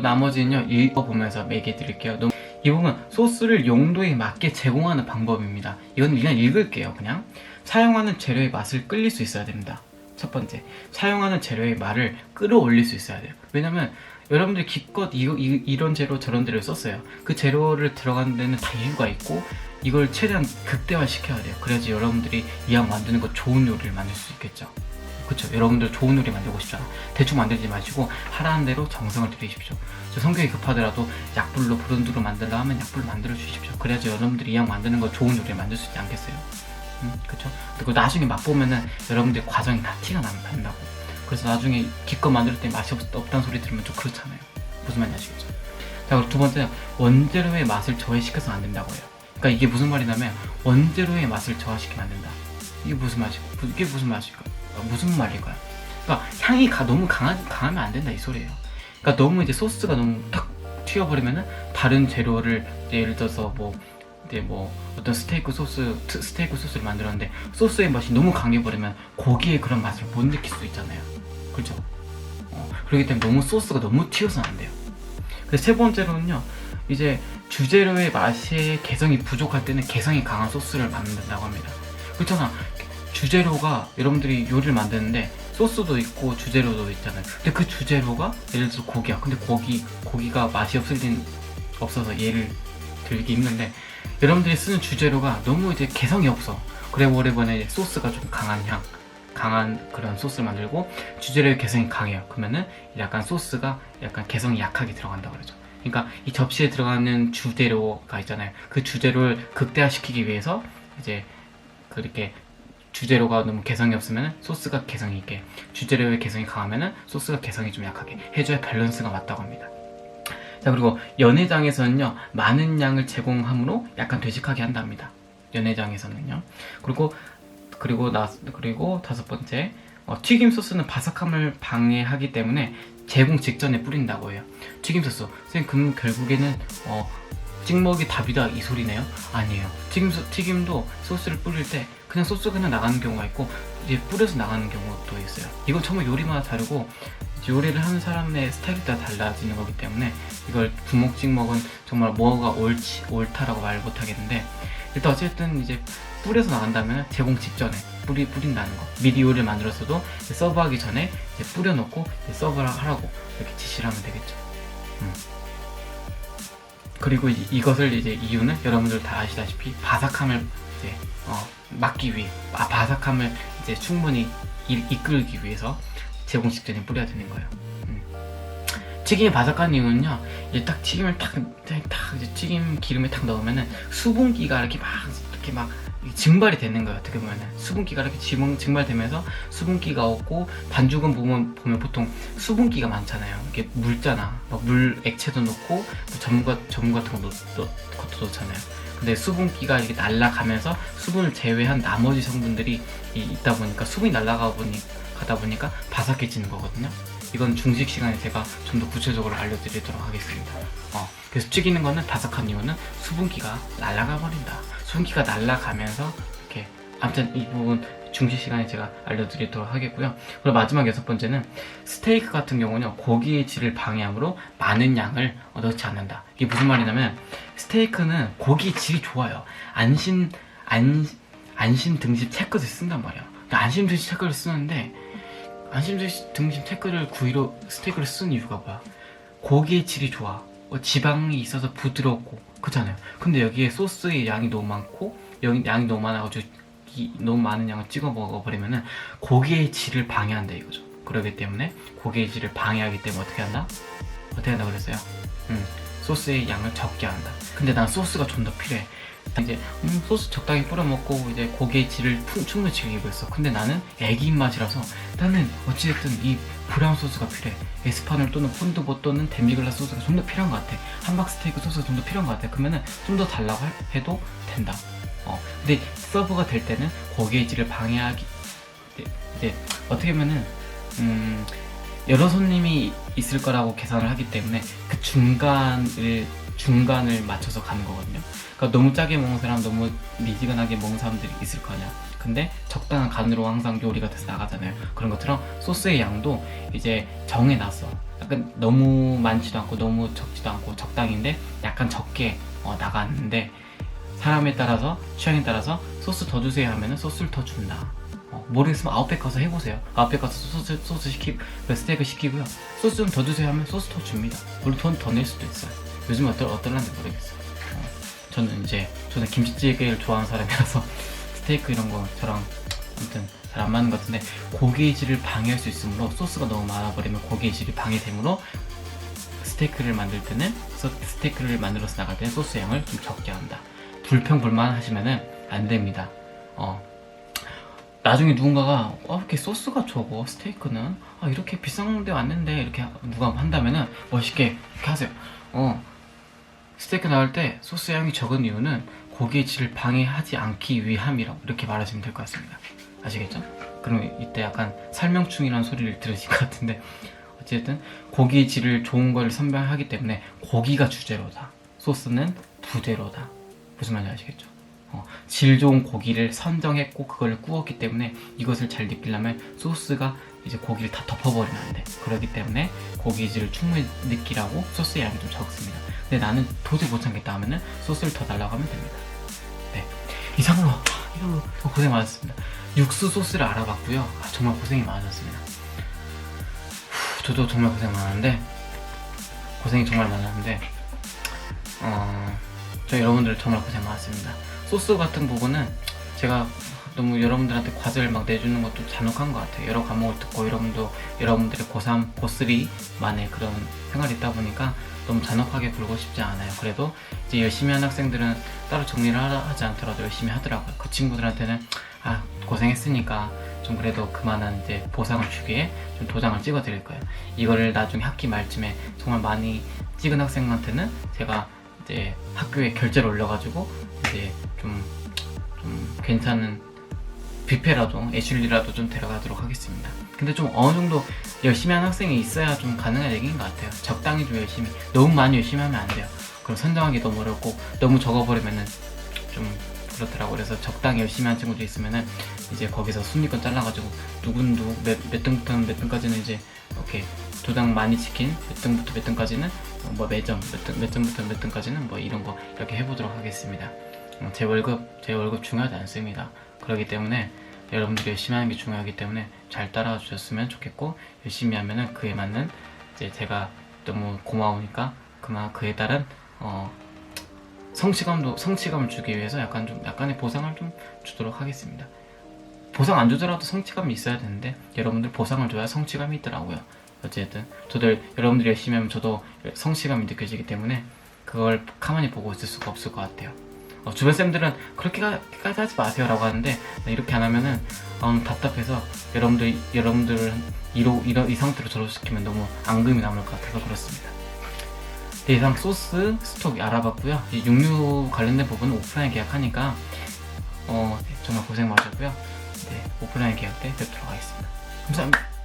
나머지는요 읽어보면서 얘기해 드릴게요. 이 부분 소스를 용도에 맞게 제공하는 방법입니다. 이건 그냥 읽을게요. 그냥 사용하는 재료의 맛을 끌릴 수 있어야 됩니다. 첫 번째, 사용하는 재료의 맛을 끌어올릴 수 있어야 돼요. 왜냐면 여러분들이 기껏 이런 재료 저런 재료를 썼어요. 그 재료를 들어가는 데는 다 이유가 있고 이걸 최대한 극대화 시켜야 돼요. 그래야지 여러분들이 이왕 만드는 거 좋은 요리를 만들 수 있겠죠. 그쵸? 여러분들 좋은 요리 만들고 싶잖아. 대충 만들지 마시고 하라는 대로 정성을 들이십시오. 저 성격이 급하더라도 약불로 브론드로 만들려 하면 약불로 만들어 주십시오. 그래야지 여러분들이 이왕 만드는 거 좋은 요리를 만들 수 있지 않겠어요? 그쵸? 그리고 나중에 맛보면은 여러분들의 과정이 다 티가 난다고. 그래서 나중에 기껏 만들 때 맛이 없다는 소리 들으면 좀 그렇잖아요. 무슨 말인지 아시겠죠? 자, 그리고 두 번째는 원재료의 맛을 저해시켜서 안 된다고 해요. 그러니까 이게 무슨 말이냐면 원재료의 맛을 저하시키면 안 된다. 이게 무슨 맛일까요? 무슨 말일까요? 그러니까 향이 너무 강하면 안 된다 이 소리예요. 그러니까 너무 이제 소스가 너무 탁 튀어버리면은 다른 재료를 예를 들어서 어떤 스테이크 소스를 만들었는데 소스의 맛이 너무 강해버리면 고기의 그런 맛을 못 느낄 수 있잖아요. 그렇죠? 그렇기 때문에 너무 소스가 너무 튀어서는 안 돼요. 그래서 세 번째로는요, 이제 주재료의 맛의 개성이 부족할 때는 개성이 강한 소스를 만든다고 합니다. 그렇잖아. 주재료가 여러분들이 요리를 만드는데 소스도 있고 주재료도 있잖아요. 근데 그 주재료가 예를 들어서 고기야. 근데 고기가 맛이 없어서 예를 들기 힘든데 여러분들이 쓰는 주재료가 너무 이제 개성이 없어. 그래 오래번에 소스가 좀 강한 그런 소스를 만들고 주재료의 개성이 강해요. 그러면은 약간 소스가 약간 개성이 약하게 들어간다고 그러죠. 그러니까 이 접시에 들어가는 주재료가 있잖아요. 그 주재료를 극대화시키기 위해서 이제 그렇게 주재료가 너무 개성이 없으면 소스가 개성이 있게, 주재료의 개성이 강하면 소스가 개성이 좀 약하게 해줘야 밸런스가 맞다고 합니다. 자, 그리고 연해장에서는요 많은 양을 제공함으로 약간 되직하게 한답니다. 연해장에서는요. 그리고 다섯 번째, 튀김 소스는 바삭함을 방해하기 때문에 제공 직전에 뿌린다고 해요. 튀김 소스 선생님 그럼 결국에는 찍먹이 답이다 이 소리네요? 아니에요. 튀김도 소스를 뿌릴 때 그냥 소스가 그냥 나가는 경우가 있고 이제 뿌려서 나가는 경우도 있어요. 이건 정말 요리마다 다르고 요리를 하는 사람의 스타일에 따라 달라지는 거기 때문에 이걸 부먹 찍먹은 정말 뭐가 옳다라고 말 못하겠는데, 일단 어쨌든 이제 뿌려서 나간다면 제공 직전에 뿌린다는 거. 미리 요리를 만들었어도 서브하기 전에 이제 뿌려놓고 이제 서브를 하라고 이렇게 지시를 하면 되겠죠. 그리고 이것을 이제 이유는 여러분들 다 아시다시피 바삭함을 이제 막기 위해, 바삭함을 이제 충분히 이끌기 위해서 제공 직전에 뿌려야 되는 거예요. 튀김이 바삭한 이유는요, 이제 딱 튀김을 이제 튀김 기름에 탁 넣으면은 수분기가 이렇게 막 증발이 되는 거예요. 어떻게 보면은 수분기가 이렇게 증발되면서 수분기가 없고, 반죽은 보면 보통 수분기가 많잖아요. 이게 묽잖아. 물 액체도 넣고 전분 같은 것도 넣잖아요. 근데 수분기가 이렇게 날아가면서 수분을 제외한 나머지 성분들이 있다 보니까 수분이 날아가다 보니까 바삭해지는 거거든요. 이건 중식 시간에 제가 좀 더 구체적으로 알려드리도록 하겠습니다. 그래서 튀기는 거는 바삭한 이유는 수분기가 날아가 버린다. 수분기가 날아가면서 이렇게, 아무튼 이 부분 중식 시간에 제가 알려드리도록 하겠고요. 그리고 마지막 여섯 번째는 스테이크 같은 경우는 고기의 질을 방해하므로 많은 양을 넣지 않는다. 이게 무슨 말이냐면 스테이크는 고기의 질이 좋아요. 안심 등심 체크를 쓴단 말이에요. 안심 등심 체크를 쓰는데 안심 등심 체크를 구이로 스테이크를 쓰는 이유가 뭐야? 고기의 질이 좋아. 지방이 있어서 부드럽고 그렇잖아요. 근데 여기에 소스의 양이 너무 많고 양이 너무 많아가지고 너무 많은 양을 찍어 먹어버리면은 고기의 질을 방해한다 이거죠. 그렇기 때문에 고기의 질을 방해하기 때문에 어떻게 한다 그랬어요? 소스의 양을 적게 한다. 근데 난 소스가 좀 더 필요해. 이제 소스 적당히 뿌려 먹고 이제 고기의 질을 충분히 즐기고 있어. 근데 나는 애기 입맛이라서 나는 어찌됐든 이 브라운 소스가 필요해. 에스파뇰 또는 폰드보 또는 데미글라 소스가 좀 더 필요한 것 같아. 함박스테이크 소스가 좀 더 필요한 것 같아. 그러면은 좀 더 달라고 해도 된다. 근데 서브가 될 때는 고기의 질을 방해하기, 이제 어떻게 보면은 여러 손님이 있을 거라고 계산을 하기 때문에 그 중간을 맞춰서 가는 거거든요. 그러니까 너무 짜게 먹는 사람, 너무 미지근하게 먹는 사람들이 있을 거 아니야. 근데 적당한 간으로 항상 요리가 돼서 나가잖아요. 그런 것처럼 소스의 양도 이제 정해놨어. 약간 너무 많지도 않고 너무 적지도 않고 적당인데 약간 적게 나갔는데, 사람에 따라서 취향에 따라서 소스 더 주세요 하면은 소스를 더 준다. 모르겠으면 아웃백 가서 해보세요. 아웃백 가서 소스 스테이크 시키고요. 소스 좀 더 주세요 하면 소스 더 줍니다. 물론 돈 더 낼 수도 있어요. 요즘 어떨란지 모르겠어요. 저는 김치찌개를 좋아하는 사람이라서 스테이크 이런 거 저랑 아무튼 잘 안 맞는 것 같은데, 고기의 질을 방해할 수 있으므로, 소스가 너무 많아버리면 고기의 질이 방해되므로 스테이크를 만들 때는, 스테이크를 만들어서 나갈 때는 소스 양을 좀 적게 한다. 불평불만 하시면은 안 됩니다. 나중에 누군가가 이렇게 소스가 적어 스테이크는 이렇게 비싼 데 왔는데 이렇게 누가 한다면은 멋있게 이렇게 하세요. 스테이크 나올 때 소스 양이 적은 이유는 고기의 질을 방해하지 않기 위함이라고 이렇게 말하시면 될 것 같습니다. 아시겠죠? 그럼 이때 약간 설명충이라는 소리를 들으실 것 같은데, 어쨌든 고기의 질을 좋은 걸 선별하기 때문에 고기가 주재료다, 소스는 부재료다. 무슨 말인지 아시겠죠? 질 좋은 고기를 선정했고 그걸 구웠기 때문에 이것을 잘 느끼려면 소스가 이제 고기를 다 덮어버리면 안 돼. 그렇기 때문에 고기 질을 충분히 느끼라고 소스의 양이 좀 적습니다. 근데 나는 도저히 못 참겠다 하면은 소스를 더 달라고 하면 됩니다. 네, 이상으로 고생 많았습니다. 육수 소스를 알아봤고요. 정말 고생이 많았습니다. 저도 정말 고생이 정말 많았는데 저 여러분들 정말 고생 많았습니다. 소스 같은 부분은 제가 너무 여러분들한테 과제를 막 내주는 것도 잔혹한 것 같아요. 여러 과목을 듣고 여러분들의 고3, 고3만의 그런 생활이 있다 보니까 너무 잔혹하게 굴고 싶지 않아요. 그래도 이제 열심히 하는 학생들은 따로 정리를 하지 않더라도 열심히 하더라고요. 그 친구들한테는 고생했으니까 좀 그래도 그만한 이제 보상을 주기 위해 좀 도장을 찍어 드릴 거예요. 이거를 나중에 학기 말쯤에 정말 많이 찍은 학생한테는 제가 이제 학교에 결제를 올려가지고 이제 좀 괜찮은 뷔페라도 애슐리라도 좀 데려가도록 하겠습니다. 근데 좀 어느 정도 열심히 하는 학생이 있어야 좀 가능한 얘기인 것 같아요. 적당히 좀 열심히, 너무 많이 열심히 하면 안 돼요. 그럼 선정하기 너무 어렵고 너무 적어버리면은 좀 그렇더라고. 그래서 적당히 열심히 하는 친구도 있으면은 이제 거기서 순위권 잘라가지고 누구 몇 등부터 몇 등까지는 이제 이렇게 도장 많이 찍힌 몇 등부터 몇 등까지는 매점 몇 점부터 몇 등까지는 이런 거 이렇게 해보도록 하겠습니다. 제 월급 중요하지 않습니다. 그렇기 때문에 여러분들이 열심히 하는 게 중요하기 때문에 잘 따라와 주셨으면 좋겠고, 열심히 하면은 그에 맞는 이제 제가 너무 고마우니까 그에 따른 성취감을 주기 위해서 약간의 보상을 좀 주도록 하겠습니다. 보상 안 주더라도 성취감이 있어야 되는데 여러분들 보상을 줘야 성취감이 있더라고요. 어쨌든 저도 여러분들이 열심히 하면 저도 성취감이 느껴지기 때문에 그걸 가만히 보고 있을 수가 없을 것 같아요. 주변 쌤들은 그렇게까지 하지 마세요 라고 하는데, 이렇게 안 하면은 답답해서 여러분들을 이 상태로 졸업시키면 너무 앙금이 남을 것 같아서 그렇습니다. 네, 이상 소스 스톡 알아봤고요. 육류 관련된 부분은 오프라인 계약하니까 정말 고생 많으셨고요. 네, 오프라인 계약 때 뵙도록 하겠습니다. 감사합니다.